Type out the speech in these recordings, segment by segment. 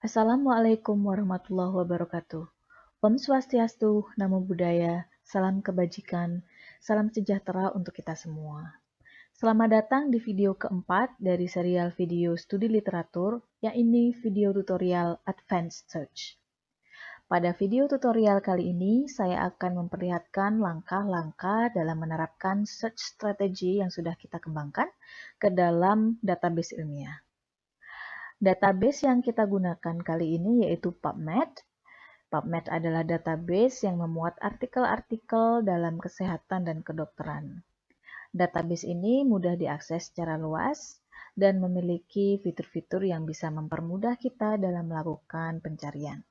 Assalamualaikum warahmatullahi wabarakatuh. Om Swastiastu, Namo Buddhaya, salam kebajikan, salam sejahtera untuk kita semua. Selamat datang di video keempat dari serial video studi literatur, yang ini video tutorial Advanced Search. Pada video tutorial kali ini, saya akan memperlihatkan langkah-langkah dalam menerapkan search strategy yang sudah kita kembangkan ke dalam database ilmiah. Database yang kita gunakan kali ini yaitu PubMed. PubMed adalah database yang memuat artikel-artikel dalam kesehatan dan kedokteran. Database ini mudah diakses secara luas dan memiliki fitur-fitur yang bisa mempermudah kita dalam melakukan pencarian.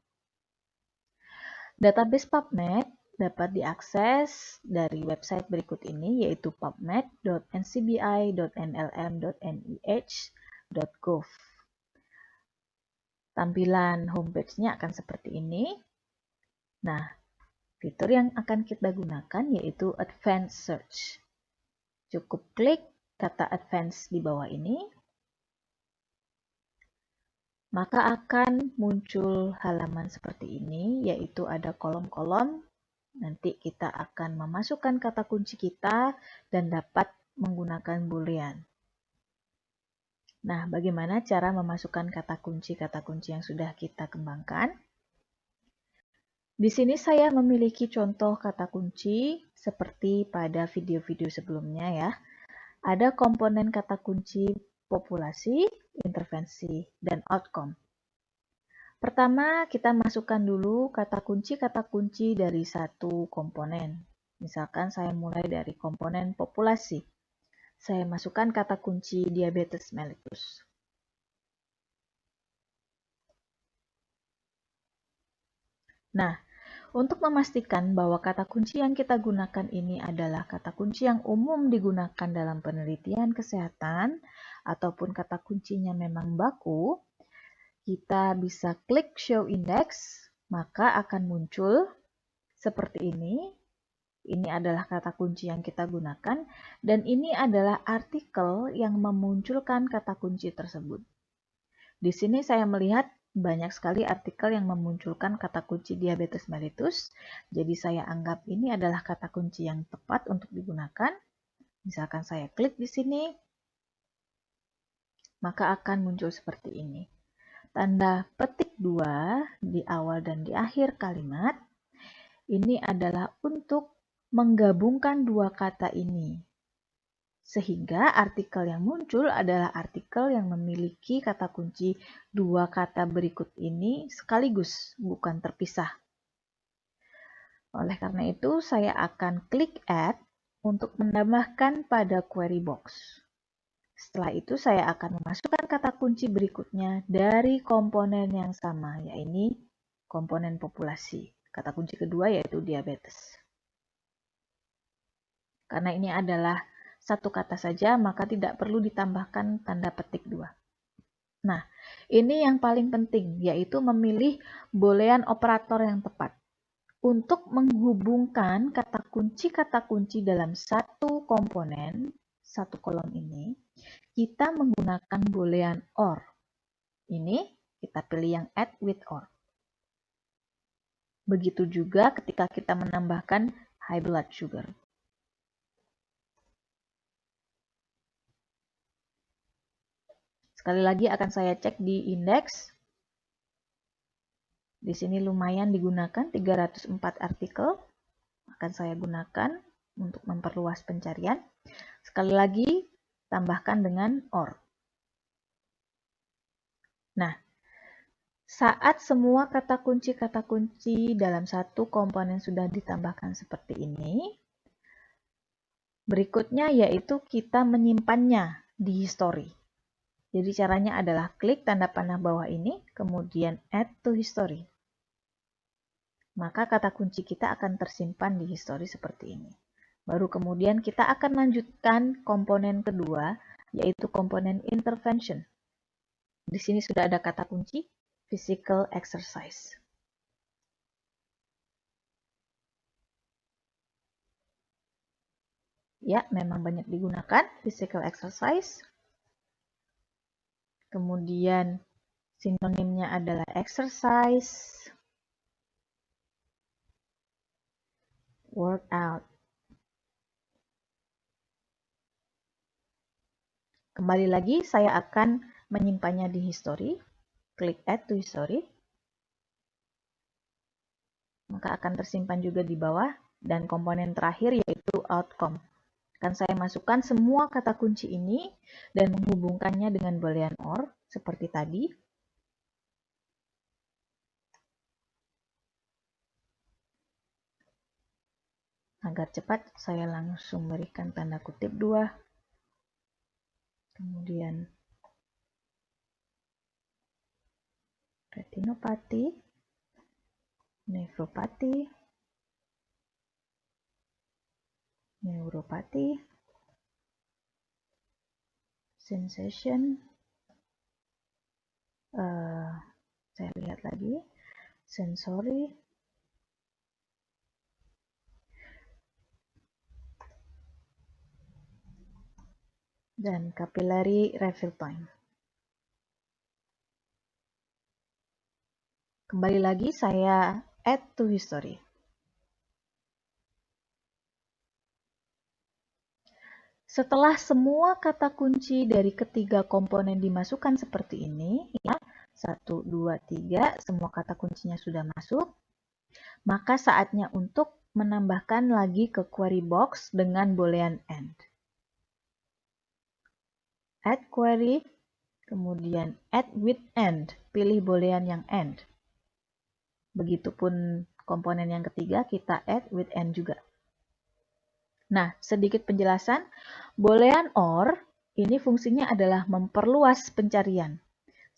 Database PubMed dapat diakses dari website berikut ini, yaitu pubmed.ncbi.nlm.nih.gov. Tampilan homepage-nya akan seperti ini. Nah, fitur yang akan kita gunakan yaitu Advanced Search. Cukup klik kata Advanced di bawah ini, maka akan muncul halaman seperti ini, yaitu ada kolom-kolom. Nanti kita akan memasukkan kata kunci kita dan dapat menggunakan boolean. Nah, bagaimana cara memasukkan kata kunci yang sudah kita kembangkan? Di sini saya memiliki contoh kata kunci seperti pada video-video sebelumnya ya. Ada komponen kata kunci populasi, intervensi, dan outcome. Pertama, kita masukkan dulu kata kunci dari satu komponen. Misalkan saya mulai dari komponen populasi. Saya masukkan kata kunci diabetes mellitus. Nah, untuk memastikan bahwa kata kunci yang kita gunakan ini adalah kata kunci yang umum digunakan dalam penelitian kesehatan, ataupun kata kuncinya memang baku, kita bisa klik Show Index, maka akan muncul seperti ini. Ini adalah kata kunci yang kita gunakan, dan ini adalah artikel yang memunculkan kata kunci tersebut. Di sini saya melihat banyak sekali artikel yang memunculkan kata kunci diabetes mellitus, jadi saya anggap ini adalah kata kunci yang tepat untuk digunakan. Misalkan saya klik di sini, maka akan muncul seperti ini. Tanda petik 2 di awal dan di akhir kalimat, ini adalah untuk menggabungkan dua kata ini. Sehingga artikel yang muncul adalah artikel yang memiliki kata kunci dua kata berikut ini sekaligus, bukan terpisah. Oleh karena itu, saya akan klik Add untuk menambahkan pada query box. Setelah itu, saya akan memasukkan kata kunci berikutnya dari komponen yang sama, yaitu komponen populasi. Kata kunci kedua yaitu diabetes. Karena ini adalah satu kata saja, maka tidak perlu ditambahkan tanda petik 2. Nah, ini yang paling penting, yaitu memilih boolean operator yang tepat. Untuk menghubungkan kata kunci dalam satu komponen, satu kolom ini, kita menggunakan boolean OR. Ini kita pilih yang add with OR. Begitu juga ketika kita menambahkan high blood sugar. Sekali lagi akan saya cek di indeks. Di sini lumayan digunakan 304 artikel. Akan saya gunakan untuk memperluas pencarian. Sekali lagi tambahkan dengan OR. Nah, saat semua kata kunci dalam satu komponen sudah ditambahkan seperti ini, berikutnya yaitu kita menyimpannya di history. Jadi caranya adalah klik tanda panah bawah ini, kemudian add to history. Maka kata kunci kita akan tersimpan di history seperti ini. Baru kemudian kita akan lanjutkan komponen kedua, yaitu komponen intervention. Di sini sudah ada kata kunci physical exercise. Ya, memang banyak digunakan physical exercise. Kemudian Sinonimnya adalah exercise, workout. Kembali lagi, saya akan menyimpannya di history. Klik add to history. Maka akan tersimpan juga di bawah. Dan komponen terakhir yaitu outcome. Akan saya masukkan semua kata kunci ini dan menghubungkannya dengan boolean OR seperti tadi. Agar cepat, saya langsung berikan tanda kutip 2. Kemudian retinopati, nefropati, neuropati, sensation, saya lihat lagi, sensory, dan capillary refill time. Kembali lagi saya add to history. Setelah semua kata kunci dari ketiga komponen dimasukkan seperti ini, ya, 1, 2, 3, semua kata kuncinya sudah masuk, maka saatnya untuk menambahkan lagi ke query box dengan boolean AND. Add query, kemudian add with AND, pilih boolean yang AND. Begitupun komponen yang ketiga, kita add with AND juga. Nah, sedikit penjelasan, boolean OR ini fungsinya adalah memperluas pencarian.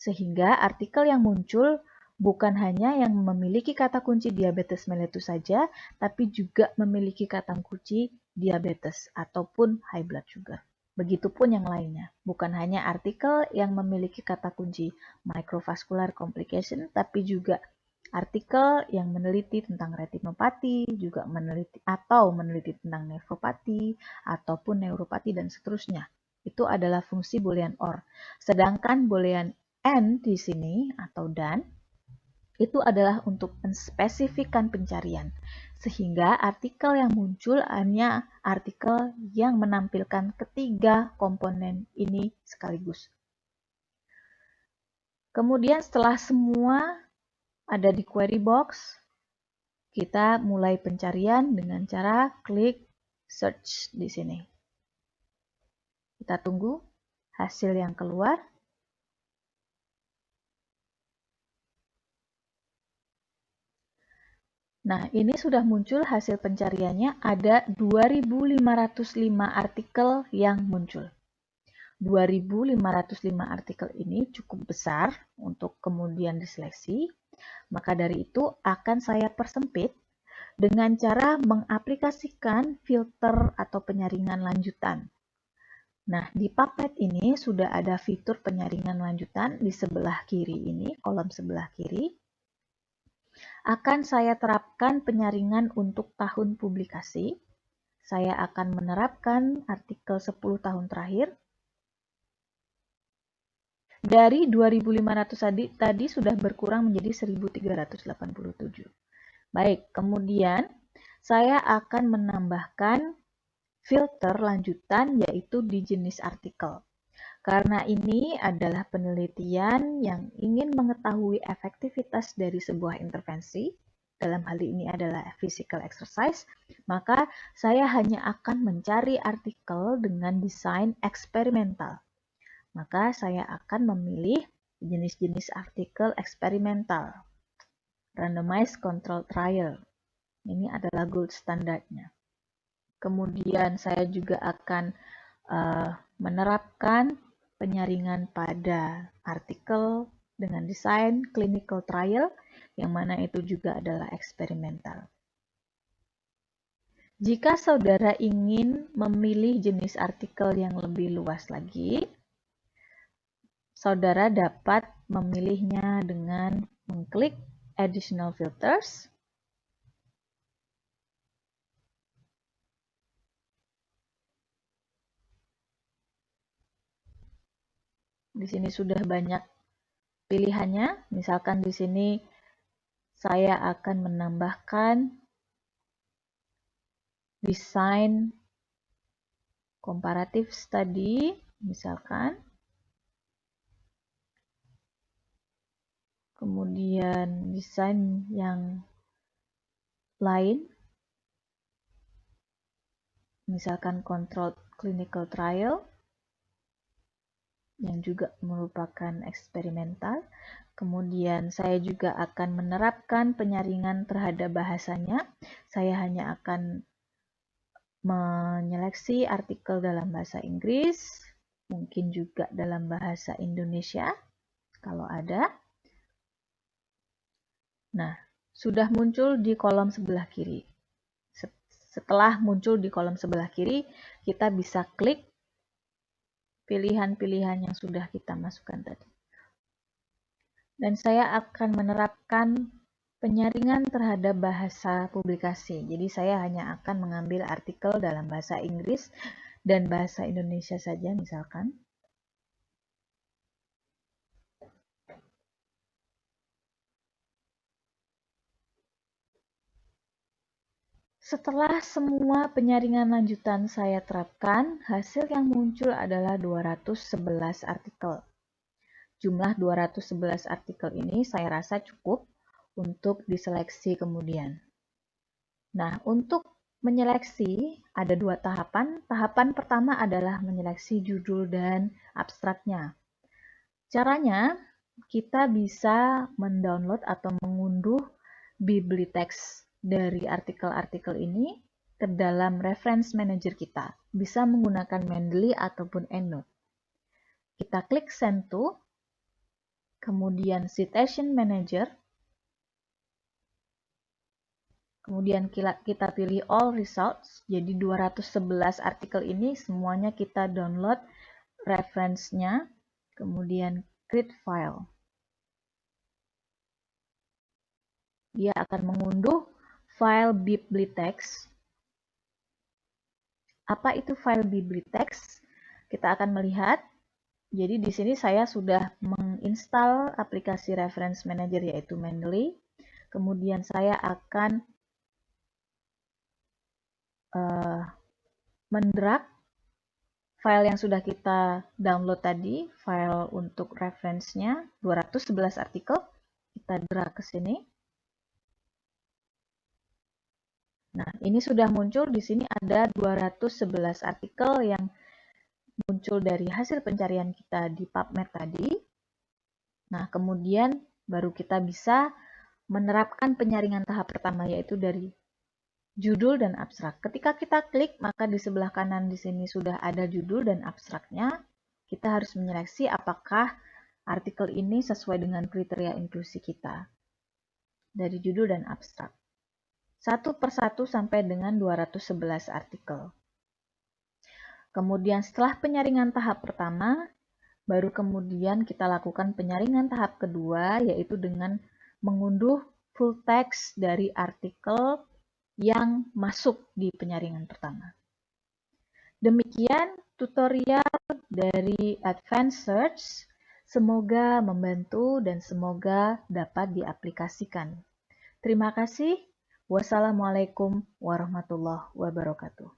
Sehingga artikel yang muncul bukan hanya yang memiliki kata kunci diabetes mellitus saja, tapi juga memiliki kata kunci diabetes ataupun high blood sugar. Begitupun yang lainnya, bukan hanya artikel yang memiliki kata kunci microvascular complication, tapi juga artikel yang meneliti tentang retinopati, juga meneliti tentang nefropati, ataupun neuropati, dan seterusnya. Itu adalah fungsi boolean OR. Sedangkan boolean AND di sini, atau dan, itu adalah untuk menspesifikkan pencarian. Sehingga artikel yang muncul hanya artikel yang menampilkan ketiga komponen ini sekaligus. Kemudian setelah semua ada di query box, kita mulai pencarian dengan cara klik search di sini. Kita tunggu hasil yang keluar. Nah, ini sudah muncul hasil pencariannya, ada 2.505 artikel yang muncul. 2.505 artikel ini cukup besar untuk kemudian diseleksi. Maka dari itu akan saya persempit dengan cara mengaplikasikan filter atau penyaringan lanjutan. Nah, di PubMed ini sudah ada fitur penyaringan lanjutan di sebelah kiri ini, kolom sebelah kiri. Akan saya terapkan penyaringan untuk tahun publikasi. Saya akan menerapkan artikel 10 tahun terakhir. Dari 2.500 tadi sudah berkurang menjadi 1.387. Baik, kemudian saya akan menambahkan filter lanjutan yaitu di jenis artikel. Karena ini adalah penelitian yang ingin mengetahui efektivitas dari sebuah intervensi, dalam hal ini adalah physical exercise, maka saya hanya akan mencari artikel dengan desain eksperimental. Maka saya akan memilih jenis-jenis artikel eksperimental. Randomized control trial. Ini adalah gold standarnya. Kemudian saya juga akan menerapkan penyaringan pada artikel dengan desain clinical trial, yang mana itu juga adalah eksperimental. Jika saudara ingin memilih jenis artikel yang lebih luas lagi, saudara dapat memilihnya dengan mengklik Additional Filters. Di sini sudah banyak pilihannya. Misalkan di sini saya akan menambahkan desain comparative study, misalkan. Kemudian desain yang lain, misalkan controlled clinical trial, yang juga merupakan eksperimental. Kemudian saya juga akan menerapkan penyaringan terhadap bahasanya. Saya hanya akan menyeleksi artikel dalam bahasa Inggris, mungkin juga dalam bahasa Indonesia, kalau ada. Nah, sudah muncul di kolom sebelah kiri. Setelah muncul di kolom sebelah kiri, kita bisa klik pilihan-pilihan yang sudah kita masukkan tadi. Dan saya akan menerapkan penyaringan terhadap bahasa publikasi. Jadi saya hanya akan mengambil artikel dalam bahasa Inggris dan bahasa Indonesia saja misalkan. Setelah semua penyaringan lanjutan saya terapkan, hasil yang muncul adalah 211 artikel. Jumlah 211 artikel ini saya rasa cukup untuk diseleksi kemudian. Nah, untuk menyeleksi ada dua tahapan. Tahapan pertama adalah menyeleksi judul dan abstraknya. Caranya, kita bisa mendownload atau mengunduh bibliotext dari artikel-artikel ini ke dalam reference manager kita. Bisa menggunakan Mendeley ataupun EndNote. Kita klik Send to, kemudian Citation Manager, kemudian kita pilih All Results, jadi 211 artikel ini semuanya kita download reference-nya, kemudian Create File. Dia akan mengunduh file bibliotext. Apa itu file bibliotext? Kita akan melihat. Jadi di sini saya sudah menginstal aplikasi reference manager yaitu Mendeley. Kemudian saya akan mendrag file yang sudah kita download tadi, file untuk reference-nya 211 artikel, kita drag ke sini. Nah, ini sudah muncul di sini ada 211 artikel yang muncul dari hasil pencarian kita di PubMed tadi. Nah, kemudian baru kita bisa menerapkan penyaringan tahap pertama yaitu dari judul dan abstrak. Ketika kita klik, maka di sebelah kanan di sini sudah ada judul dan abstraknya. Kita harus menyeleksi apakah artikel ini sesuai dengan kriteria inklusi kita dari judul dan abstrak. Satu persatu sampai dengan 211 artikel. Kemudian setelah penyaringan tahap pertama, baru kemudian kita lakukan penyaringan tahap kedua, yaitu dengan mengunduh full text dari artikel yang masuk di penyaringan pertama. Demikian tutorial dari Advanced Search. Semoga membantu dan semoga dapat diaplikasikan. Terima kasih. Wassalamualaikum warahmatullahi wabarakatuh.